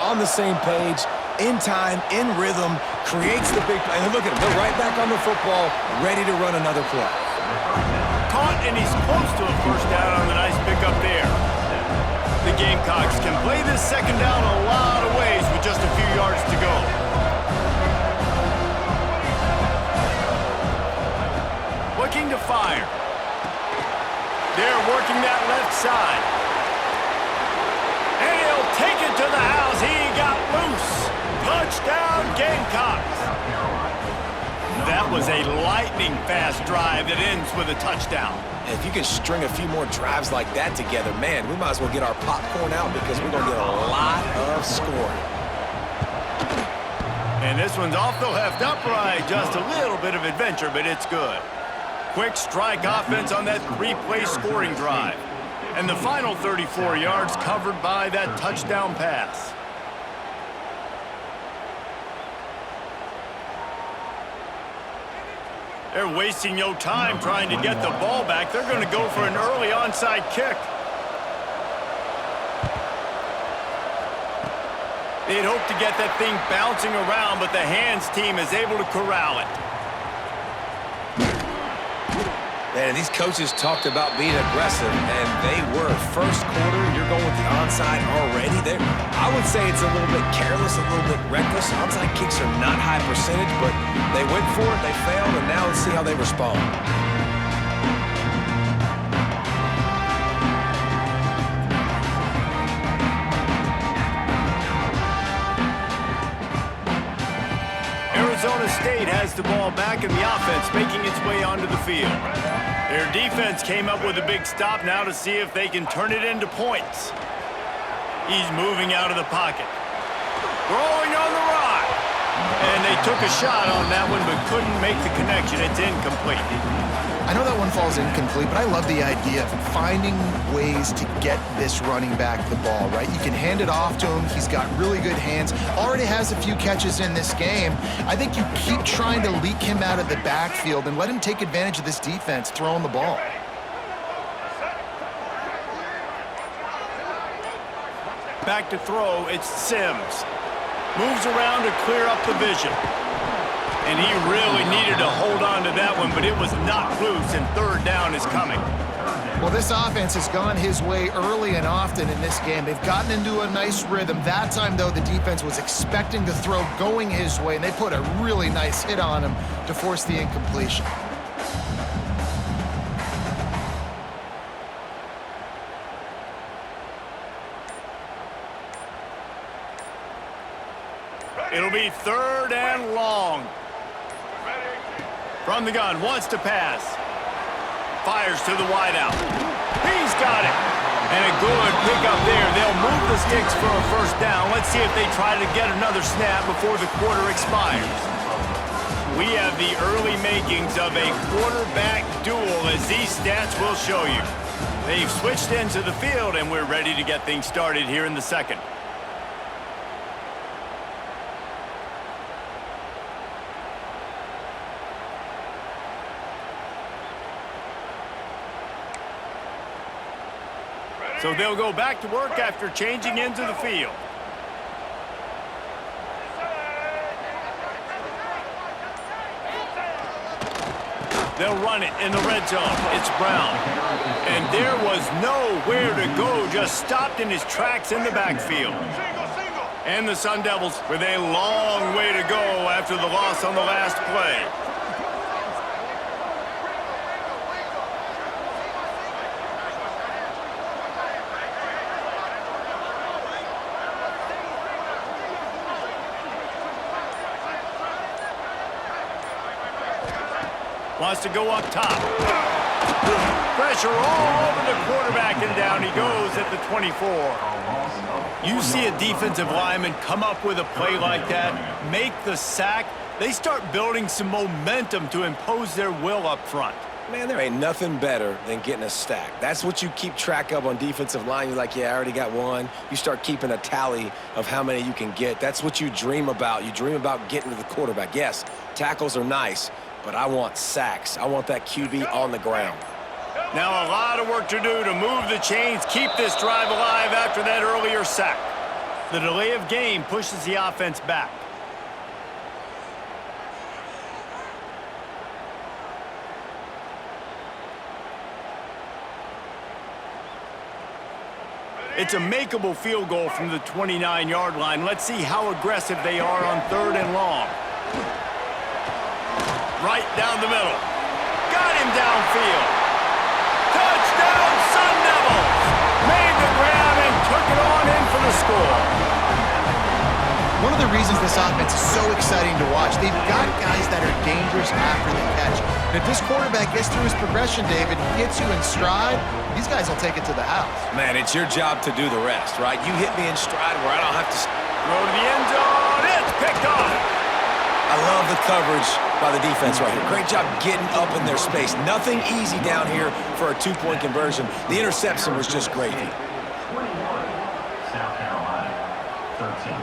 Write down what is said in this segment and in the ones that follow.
on the same page, in time, in rhythm, creates the big play. And look at him, they're right back on the football, ready to run another play. Caught, and he's close to a first down on the nice pickup there. The Gamecocks can play this second down a lot of ways with just a few yards to go. Looking to fire. They're working that left side. And he'll take it to the house. He got loose. Touchdown, Gamecocks. That was a lightning-fast drive that ends with a touchdown. And if you can string a few more drives like that together, man, we might as well get our popcorn out because we're going to get a lot of scoring. And this one's off the left upright. Just a little bit of adventure, but it's good. Quick strike offense on that three-play scoring drive. And the final 34 yards covered by that touchdown pass. They're wasting no time trying to get the ball back. They're going to go for an early onside kick. They'd hope to get that thing bouncing around, but the hands team is able to corral it. Man, these coaches talked about being aggressive, and they were. First quarter, you're going with the onside already. I would say it's a little bit careless, a little bit reckless. Onside kicks are not high percentage, but they went for it, they failed, and now let's see how they respond. Arizona State has the ball back in the offense, making its way onto the field. Their defense came up with a big stop now to see if they can turn it into points. He's moving out of the pocket. Throwing on the rock. And they took a shot on that one but couldn't make the connection. It's incomplete. I know that one falls incomplete, but I love the idea of finding ways to get this running back the ball, right? You can hand it off to him. He's got really good hands. Already has a few catches in this game. I think you keep trying to leak him out of the backfield and let him take advantage of this defense throwing the ball. Back to throw, it's Sims. Moves around to clear up the vision. And he really needed to hold on to that one, but it was knocked loose, and third down is coming. Well, this offense has gone his way early and often in this game. They've gotten into a nice rhythm. That time, though, the defense was expecting the throw going his way, and they put a really nice hit on him to force the incompletion. It'll be third and long. From the gun, wants to pass. Fires to the wideout. He's got it. And a good pickup there. They'll move the sticks for a first down. Let's see if they try to get another snap before the quarter expires. We have the early makings of a quarterback duel, as these stats will show you. They've switched into the field, and we're ready to get things started here in the second. So they'll go back to work after changing into the field. They'll run it in the red zone. It's Brown. And there was nowhere to go, just stopped in his tracks in the backfield. And the Sun Devils with a long way to go after the loss on the last play. Wants to go up top. Pressure all over the quarterback, and down he goes at the 24. You see a defensive lineman come up with a play like that, make the sack, they start building some momentum to impose their will up front. Man, there ain't nothing better than getting a stack. That's what you keep track of on defensive line. You're like, yeah, I already got one. You start keeping a tally of how many you can get. That's what you dream about. You dream about getting to the quarterback. Yes, tackles are nice, but I want sacks. I want that QB on the ground. Now a lot of work to do to move the chains, keep this drive alive after that earlier sack. The delay of game pushes the offense back. It's a makeable field goal from the 29-yard line. Let's see how aggressive they are on 3rd and long. Right down the middle. Got him downfield. Touchdown, Sun Devils! Made the grab and took it on in for the score. One of the reasons this offense is so exciting to watch, they've got guys that are dangerous after the catch. And if this quarterback gets through his progression, David, gets you in stride, these guys will take it to the house. Man, it's your job to do the rest, right? You hit me in stride where I don't have to Throw to the end zone. It's picked off. I love the coverage by the defense right here. Great job getting up in their space. Nothing easy down here for a 2-point conversion. The interception was just great. 21, South Carolina, 13.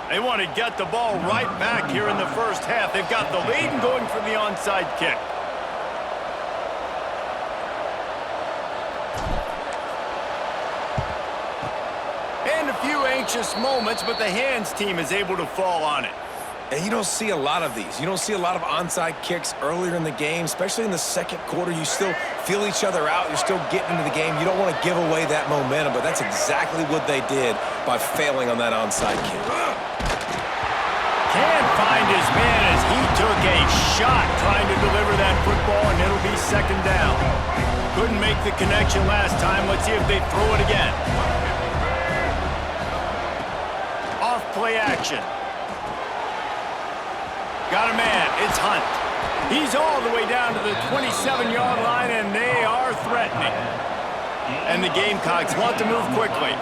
They want to get the ball right back here in the first half. They've got the lead and going for the onside kick. And a few anxious moments, but the hands team is able to fall on it. And you don't see a lot of these. You don't see a lot of onside kicks earlier in the game, especially in the second quarter. You still feel each other out. You're still getting into the game. You don't want to give away that momentum, but that's exactly what they did by failing on that onside kick. Can't find his man as he took a shot trying to deliver that football, and it'll be 2nd down. Couldn't make the connection last time. Let's see if they throw it again. Off play action. Got a man. It's Hunt. He's all the way down to the 27-yard line, and they are threatening. And the Gamecocks want to move quickly.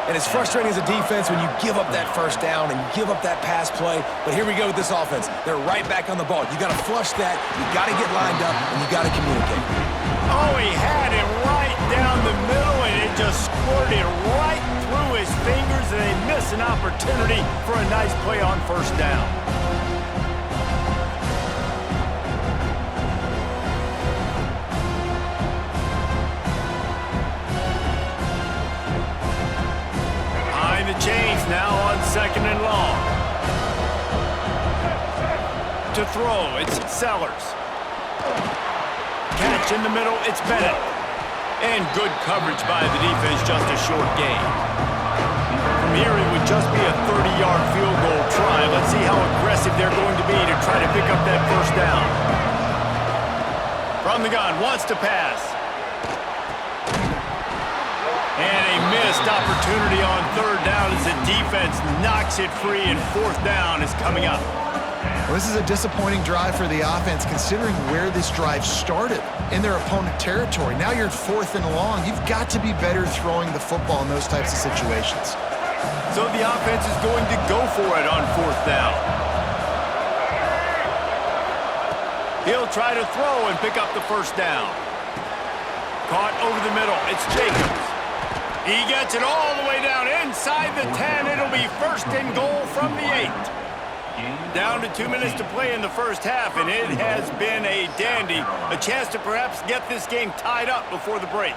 And it's frustrating as a defense when you give up that first down and you give up that pass play. But here we go with this offense. They're right back on the ball. You got to flush that. You got to get lined up, and you got to communicate. Oh, he had it right down the middle, and it just squirted right through his fingers, and they miss an opportunity for a nice play on 1st down. The chains now on 2nd and long. To throw, it's Sellers. Catch in the middle, it's Bennett. And good coverage by the defense, just a short gain. From here, it would just be a 30-yard field goal try. Let's see how aggressive they're going to be to try to pick up that 1st down. From the gun, wants to pass. And a missed opportunity on 3rd down as the defense knocks it free, and 4th down is coming up. Well, this is a disappointing drive for the offense, considering where this drive started in their opponent territory. Now you're at 4th and long. You've got to be better throwing the football in those types of situations. So the offense is going to go for it on 4th down. He'll try to throw and pick up the 1st down. Caught over the middle. It's Jacobs. He gets it all the way down inside the 10. It'll be 1st and goal from the 8. Down to 2 minutes to play in the first half, and it has been a dandy. A chance to perhaps get this game tied up before the break.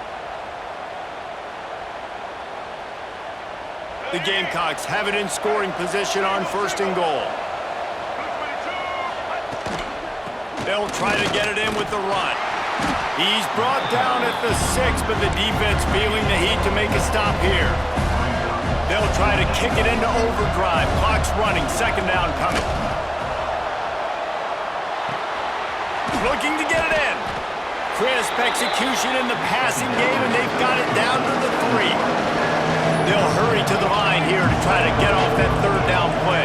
The Gamecocks have it in scoring position on 1st and goal. They'll try to get it in with the run. He's brought down at the 6, but the defense feeling the heat to make a stop here. They'll try to kick it into overdrive. Clock's running. 2nd down coming. Looking to get it in. Crisp execution in the passing game, and they've got it down to the 3. They'll hurry to the line here to try to get off that 3rd down play.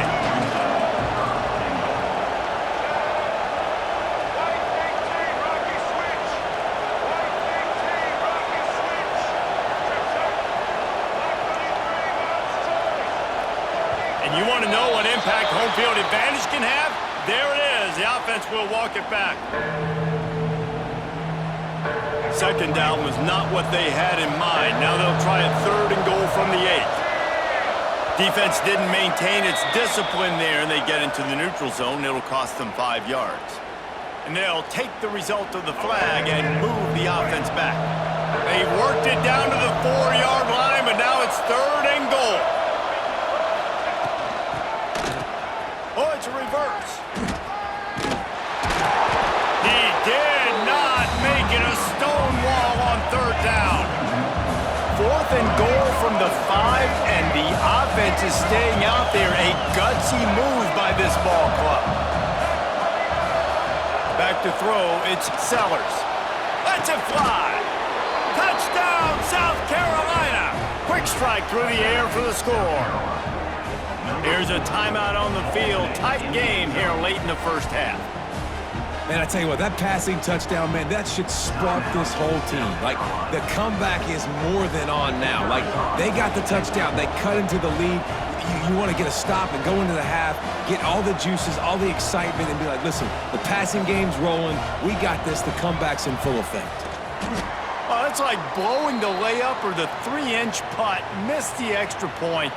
You want to know what impact home field advantage can have? There it is. The offense will walk it back. 2nd down was not what they had in mind. Now they'll try a 3rd and goal from the 8. Defense didn't maintain its discipline there, and they get into the neutral zone. It'll cost them 5 yards. And they'll take the result of the flag and move the offense back. They worked it down to the 4-yard line, but now it's 3rd and goal. Oh, it's a reverse. He did not make it a stone wall on 3rd down. 4th and goal from the 5, and the offense is staying out there. A gutsy move by this ball club. Back to throw, it's Sellers. Lets it fly. Touchdown, South Carolina. Quick strike through the air for the score. Here's a timeout on the field. Tight game here late in the first half. Man, I tell you what, that passing touchdown, man, that should spark this whole team. Like, the comeback is more than on now. Like, they got the touchdown. They cut into the lead. You want to get a stop and go into the half, get all the juices, all the excitement, and be like, listen, the passing game's rolling. We got this. The comeback's in full effect. Oh, that's like blowing the layup or the 3-inch putt. Missed the extra point.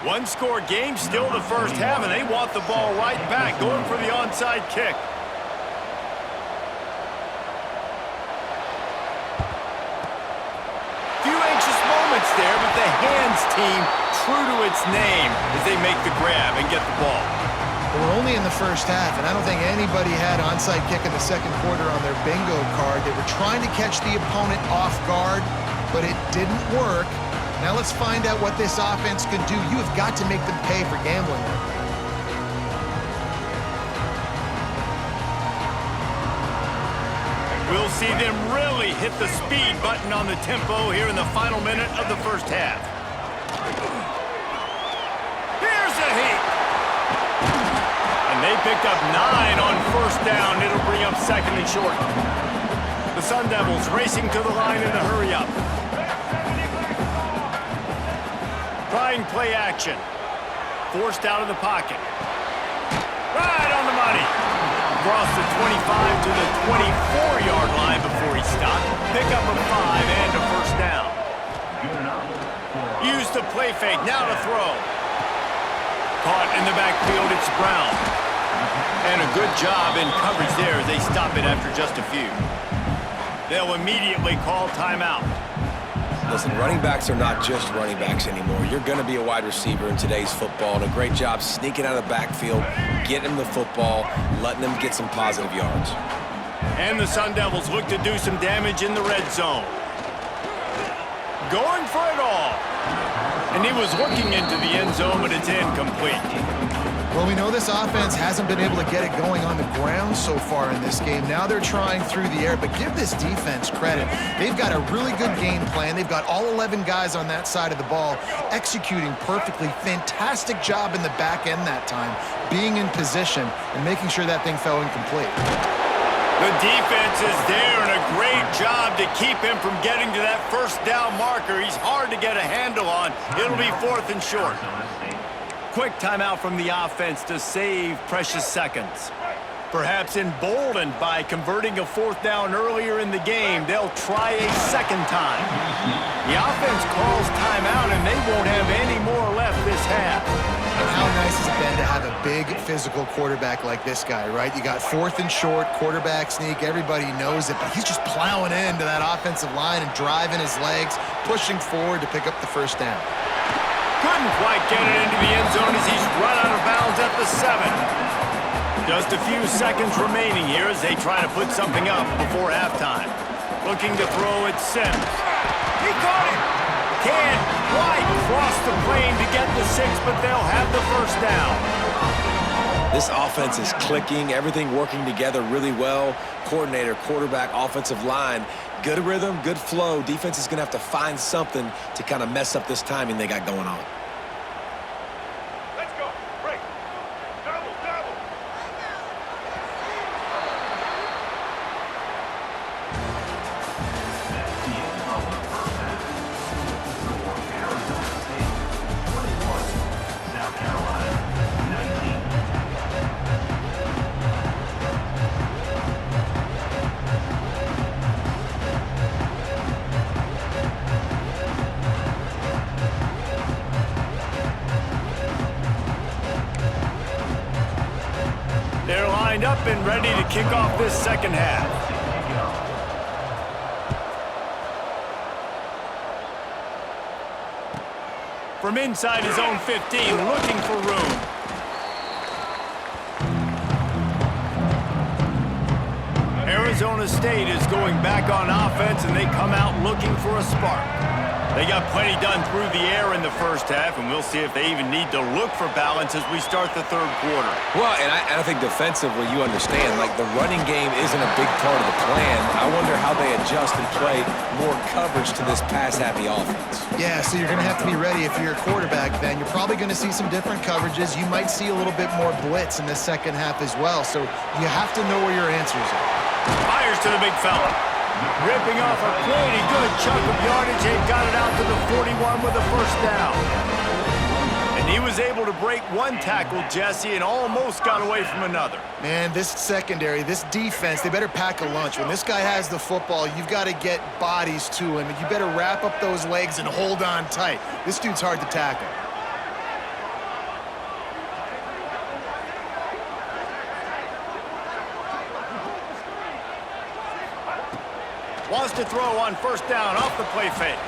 One-score game, still the first half, and they want the ball right back, going for the onside kick. Few anxious moments there, but the hands team true to its name as they make the grab and get the ball. We're only in the first half, and I don't think anybody had onside kick in the second quarter on their bingo card. They were trying to catch the opponent off guard, but it didn't work. Now let's find out what this offense could do. You have got to make them pay for gambling. We'll see them really hit the speed button on the tempo here in the final minute of the first half. Here's a heat. And they picked up 9 on 1st down. It'll bring up 2nd and short. The Sun Devils racing to the line in a hurry-up. Trying play action. Forced out of the pocket. Right on the money. Across the 25 to the 24-yard line before he stopped. Pick up a 5 and a 1st down. Use the play fake. Now to throw. Caught in the backfield. It's Brown. And a good job in coverage there as they stop it after just a few. They'll immediately call timeout. Listen, running backs are not just running backs anymore. You're going to be a wide receiver in today's football, and a great job sneaking out of the backfield, getting them the football, letting them get some positive yards. And the Sun Devils look to do some damage in the red zone. Going for it all. And he was looking into the end zone, but it's incomplete. Well, we know this offense hasn't been able to get it going on the ground so far in this game. Now they're trying through the air, but give this defense credit. They've got a really good game plan. They've got all 11 guys on that side of the ball executing perfectly. Fantastic job in the back end that time, being in position and making sure that thing fell incomplete. The defense is there, and a great job to keep him from getting to that 1st down marker. He's hard to get a handle on. It'll be 4th and short. Quick timeout from the offense to save precious seconds. Perhaps emboldened by converting a 4th down earlier in the game, they'll try a 2nd time. The offense calls timeout, and they won't have any more left this half. And how nice has it been to have a big physical quarterback like this guy, right? You got 4th and short, quarterback sneak, everybody knows it, but he's just plowing into that offensive line and driving his legs, pushing forward to pick up the 1st down. Couldn't quite get it into the end zone as he's run out of bounds at the 7. Just a few seconds remaining here as they try to put something up before halftime. Looking to throw at Sims. He caught it! Can't quite cross the plane to get the 6, but they'll have the 1st down. This offense is clicking, everything working together really well. Coordinator, quarterback, offensive line, good rhythm, good flow. Defense is going to have to find something to kind of mess up this timing they got going on. Let's go. Break. Double, double. South Carolina, 19. They're lined up and ready to kick off this 2nd half. from inside his own 15, looking for room. Arizona State is going back on offense, and they come out looking for a spark. They got plenty done through the air in the first half, and we'll see if they even need to look for balance as we start the third quarter. Well, and I think defensively, you understand, like the running game isn't a big part of the plan. I wonder how they adjust and play more coverage to this pass-happy offense. Yeah, so you're going to have to be ready if you're a quarterback then. You're probably going to see some different coverages. You might see a little bit more blitz in the second half as well, so you have to know where your answers are. Fires to the big fella. Ripping off a pretty good chunk of yardage. They got it out to the 41 with a first down. And he was able to break one tackle, Jesse, and almost got away from another. Man, this secondary, this defense, they better pack a lunch. When this guy has the football, you've got to get bodies to him, and you better wrap up those legs and hold on tight. This dude's hard to tackle. Wants to throw on first down off the play fake.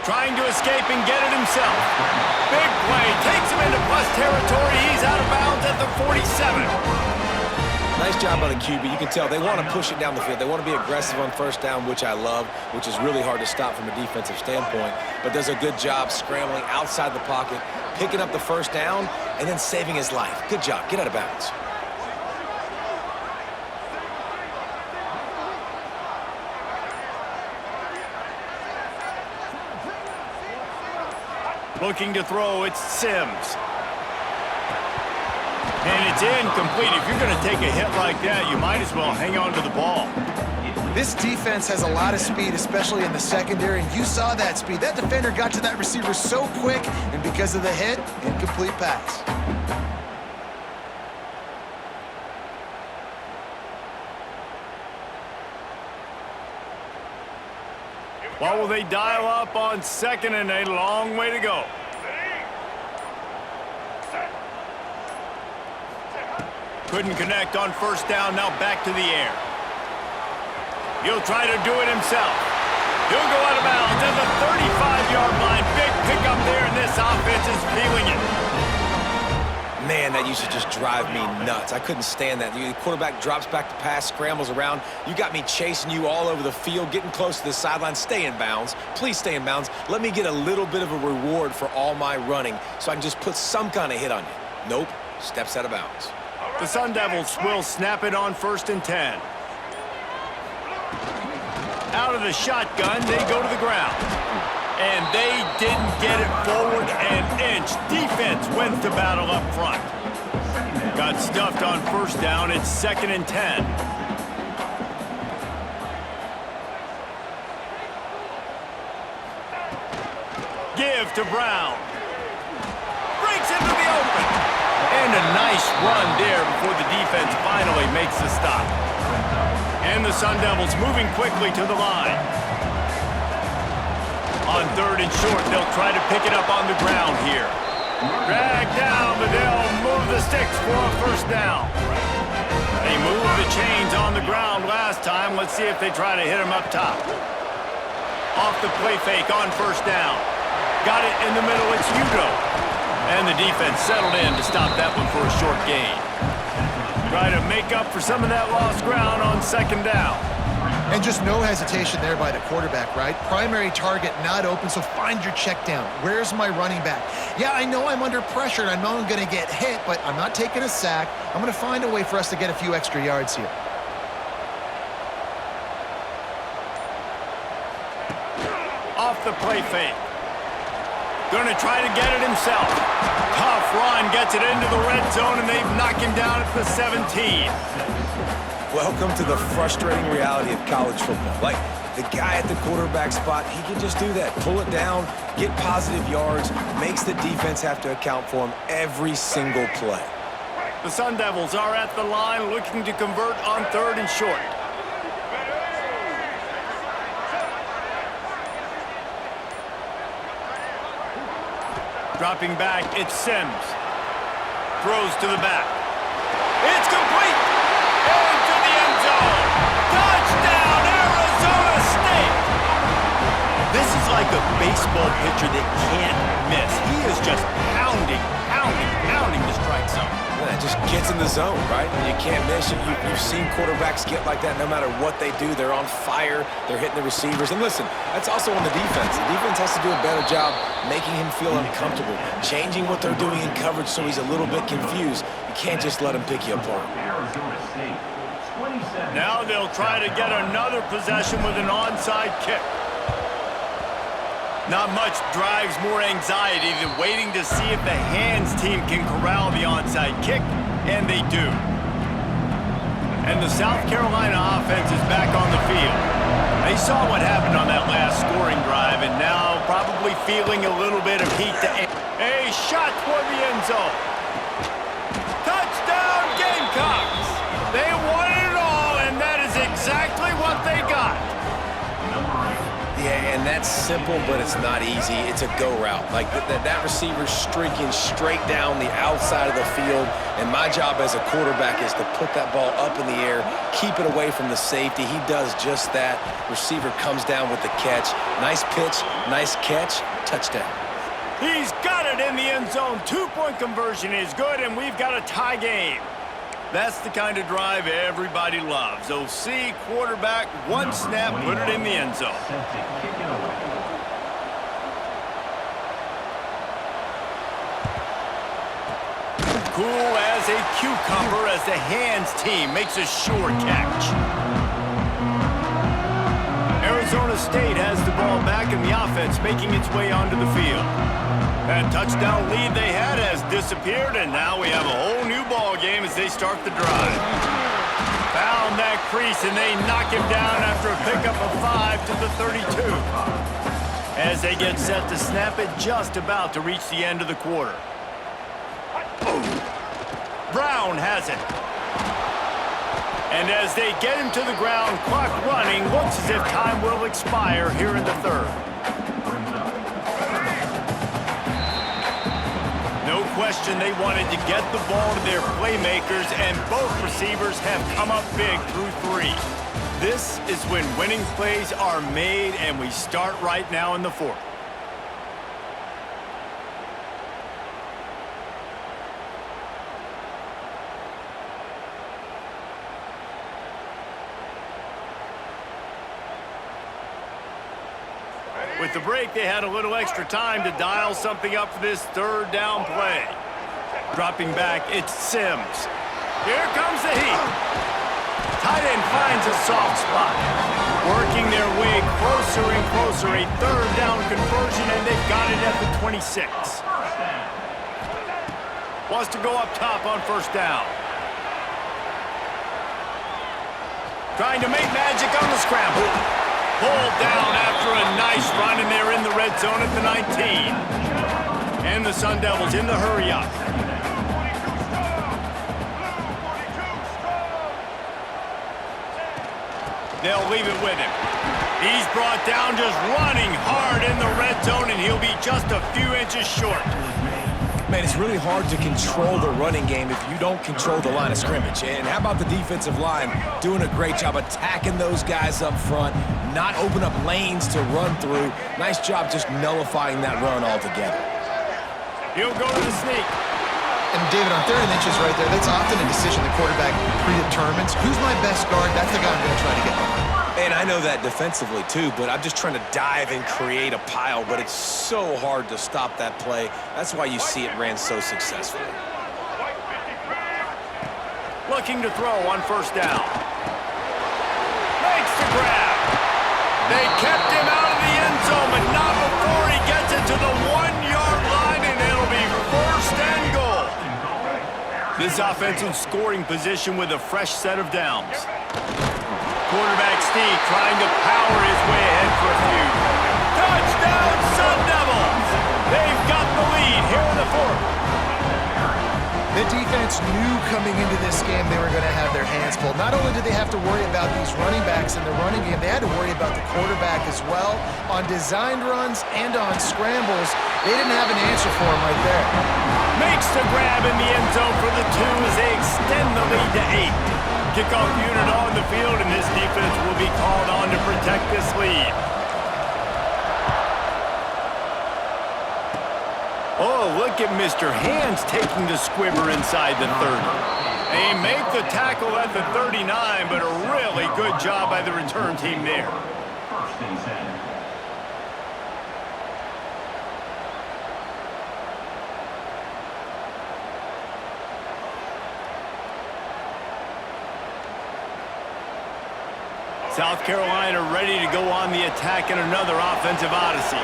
Trying to escape and get it himself. Big play. Takes him into plus territory. He's out of bounds at the 47. Nice job by the QB. You can tell they want to push it down the field. They want to be aggressive on first down, which I love, which is really hard to stop from a defensive standpoint, but does a good job scrambling outside the pocket, picking up the first down, and then saving his life. Good job. Get out of bounds. Looking to throw, it's Sims. And it's incomplete. If you're going to take a hit like that, you might as well hang on to the ball. This defense has a lot of speed, especially in the secondary, and you saw that speed. That defender got to that receiver so quick, and because of the hit, incomplete pass. What will they dial up on second and a long way to go? Couldn't connect on first down, now back to the air. He'll try to do it himself. He'll go out of bounds at the 35-yard line. Big pickup there, and this offense is feeling it. Man, that used to just drive me nuts. I couldn't stand that. The quarterback drops back to pass, scrambles around. You got me chasing you all over the field, getting close to the sideline. Stay in bounds. Please stay in bounds. Let me get a little bit of a reward for all my running so I can just put some kind of hit on you. Nope. Steps out of bounds. The Sun Devils will snap it on 1st and 10. Out of the shotgun, they go to the ground. And they didn't get it forward an inch. Defense wins the battle up front. Got stuffed on first down. It's 2nd and 10. Give to Brown. Breaks into the open. And a nice run there before the defense finally makes the stop. And the Sun Devils moving quickly to the line. On 3rd and short, they'll try to pick it up on the ground here. Drag down, but they'll move the sticks for a first down. They moved the chains on the ground last time. Let's see if they try to hit them up top. Off the play fake on first down. Got it in the middle, it's Udo. And the defense settled in to stop that one for a short gain. Try to make up for some of that lost ground on 2nd down. And just no hesitation there by the quarterback, right? Primary target not open, so find your check down. Where's my running back? Yeah, I know I'm under pressure, and I know I'm going to get hit, but I'm not taking a sack. I'm going to find a way for us to get a few extra yards here. Off the play fake. Going to try to get it himself. Tough run, gets it into the red zone, and they knock him down at the 17. Welcome to the frustrating reality of college football. Like, the guy at the quarterback spot, he can just do that. Pull it down, get positive yards, makes the defense have to account for him every single play. The Sun Devils are at the line looking to convert on 3rd and short. Dropping back, it's Sims. Throws to the back. It's complete! Into the end zone! Touchdown, Arizona State! This is like a baseball pitcher that can't miss. He is just pounding the strike zone. Yeah, it just gets in the zone, right? When you can't miss, you've seen quarterbacks get like that no matter what they do. They're on fire. They're hitting the receivers. And listen, that's also on the defense. The defense has to do a better job making him feel uncomfortable, changing what they're doing in coverage so he's a little bit confused. You can't just let him pick you apart. Arizona State, 27. Now they'll try to get another possession with an onside kick. Not much drives more anxiety than waiting to see if the hands team can corral the onside kick, and they do. And the South Carolina offense is back on the field. They saw what happened on that last scoring drive, and now probably feeling a little bit of heat to aim. A shot toward the end zone. Touchdown Gamecocks! They won it all, and that is exactly what they got. Yeah, and that's simple, but it's not easy. It's a go route. Like that receiver's streaking straight down the outside of the field, and my job as a quarterback is to put that ball up in the air, keep it away from the safety. He does just that. Receiver comes down with the catch. Nice pitch, nice catch, touchdown. He's got it in the end zone. 2-point conversion is good, and we've got a tie game. That's the kind of drive everybody loves. OC, quarterback, one snap, put it in the end zone. Set to kick it away. Cool as a cucumber as the hands team makes a sure catch. Arizona State has the ball back, and the offense making its way onto the field. That touchdown lead they had has disappeared, and now we have a whole new ball game as they start the drive. Found that crease, and they knock him down after a pickup of 5 to the 32. As they get set to snap it, just about to reach the end of the quarter. Brown has it. And as they get him to the ground, clock running, looks as if time will expire here in the third. No question they wanted to get the ball to their playmakers, and both receivers have come up big through 3. This is when winning plays are made, and we start right now in the fourth. With the break, they had a little extra time to dial something up for this third down play. Dropping back, it's Sims. Here comes the heat. Tight end finds a soft spot. Working their way closer and closer. A third down conversion, and they've got it at the 26. Wants to go up top on first down. Trying to make magic on the scramble. Pulled down after a nice run, and they're in the red zone at the 19. And the Sun Devils in the hurry up. They'll leave it with him. He's brought down just running hard in the red zone, and he'll be just a few inches short. Man, it's really hard to control the running game if you don't control the line of scrimmage. And how about the defensive line doing a great job attacking those guys up front, not open up lanes to run through. Nice job just nullifying that run altogether. He'll go to the sneak. And David, on 3rd and inches right there, that's often a decision the quarterback predetermines. Who's my best guard? That's the guy I'm going to try to get behind. And I know that defensively too, but I'm just trying to dive and create a pile, but it's so hard to stop that play. That's why you see it ran so successfully. Looking to throw on first down. Makes the grab. They kept him out of the end zone, but not before he gets it to the 1-yard line, and it'll be first and goal. This offensive scoring position with a fresh set of downs. Quarterback Steve trying to power his way ahead for a few. Touchdown, Sun Devils! They've got the lead here in the fourth. The defense knew coming into this game they were going to have their hands full. Not only did they have to worry about these running backs in the running game, they had to worry about the quarterback as well. On designed runs and on scrambles, they didn't have an answer for him right there. Makes the grab in the end zone for the 2 as they extend the lead to 8. Kickoff unit on the field, and this defense will be called on to protect this lead. Oh, look at Mr. Hands taking the squibber inside the 30. They make the tackle at the 39, but a really good job by the return team there. First and 10. South Carolina ready to go on the attack in another offensive odyssey.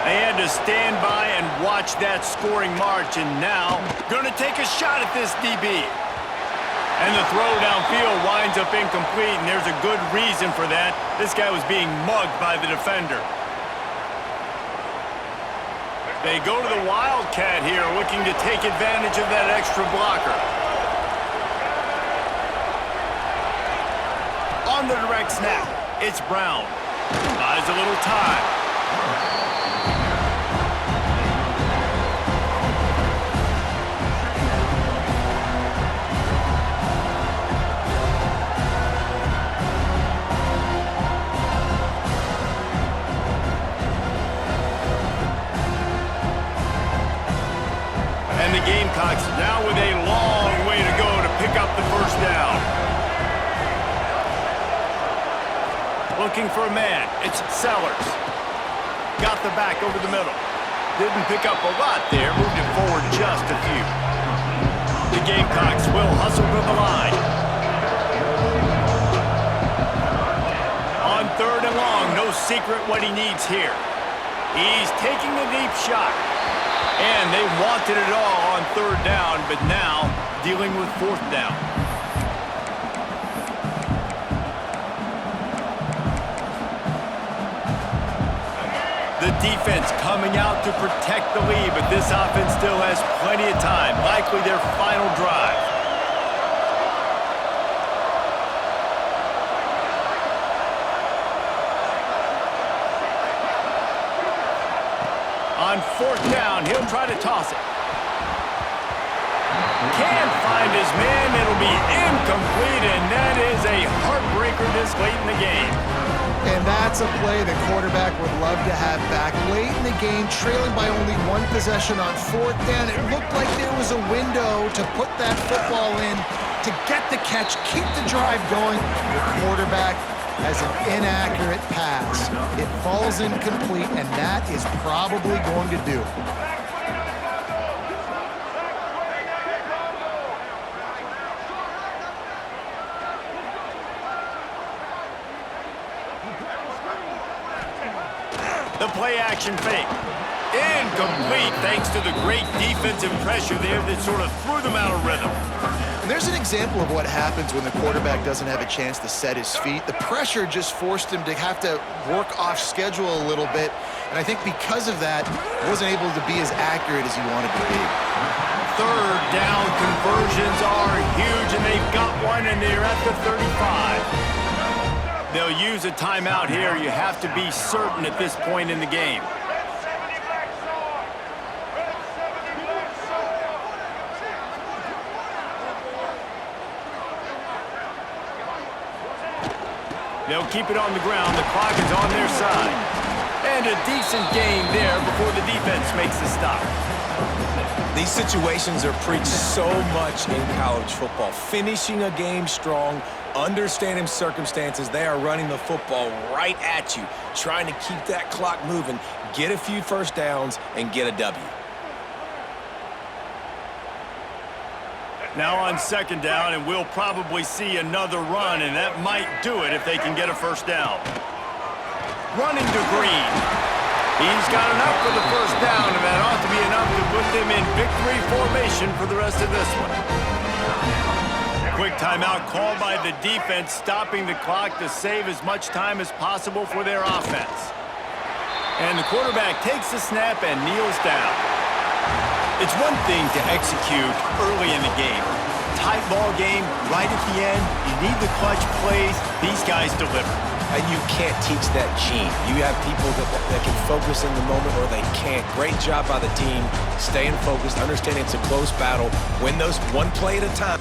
They had to stand by and watch that scoring march, and now going to take a shot at this DB. And the throw downfield winds up incomplete, and there's a good reason for that. This guy was being mugged by the defender. They go to the Wildcat here, looking to take advantage of that extra blocker. On the direct snap, it's Brown. Buys a little time. And the Gamecocks now with a long way to go to pick up the first down. Looking for a man. It's Sellers. Got the back over the middle. Didn't pick up a lot there. Moved it forward just a few. The Gamecocks will hustle to the line. On third and long, no secret what he needs here. He's taking a deep shot. And they wanted it all on third down, but now dealing with fourth down. The defense coming out to protect the lead, but this offense still has plenty of time, likely their final drive. On fourth down, he'll try to toss it. Can't find his man. It'll be incomplete, and that is a heartbreaker this late in the game. And that's a play the quarterback would love to have back. Late in the game, trailing by only one possession on fourth down, it looked like there was a window to put that football in, to get the catch, keep the drive going. The quarterback has an inaccurate pass. It falls incomplete, and that is probably going to do it. The play-action fake. Incomplete thanks to the great defensive pressure there that sort of threw them out of rhythm. And there's an example of what happens when the quarterback doesn't have a chance to set his feet. The pressure just forced him to have to work off schedule a little bit. And I think because of that, he wasn't able to be as accurate as he wanted to be. Third down conversions are huge, and they've got one, and they're at the 35. They'll use a timeout here. You have to be certain at this point in the game. They'll keep it on the ground. The clock is on their side. And a decent gain there before the defense makes the stop. These situations are preached so much in college football. Finishing a game strong, understanding circumstances. They are running the football right at you, trying to keep that clock moving, get a few first downs, and get a W. Now on second down, and we'll probably see another run, and that might do it if they can get a first down. Running to Green. He's got enough for the first down, and that ought to be enough to put them in victory formation for the rest of this one. Quick timeout called by the defense, stopping the clock to save as much time as possible for their offense. And the quarterback takes the snap and kneels down. It's one thing to execute early in the game. Tight ball game, right at the end, you need the clutch plays. These guys deliver. And you can't teach that gene. You have people that can focus in the moment or they can't. Great job by the team, staying focused, understanding it's a close battle, win those one play at a time.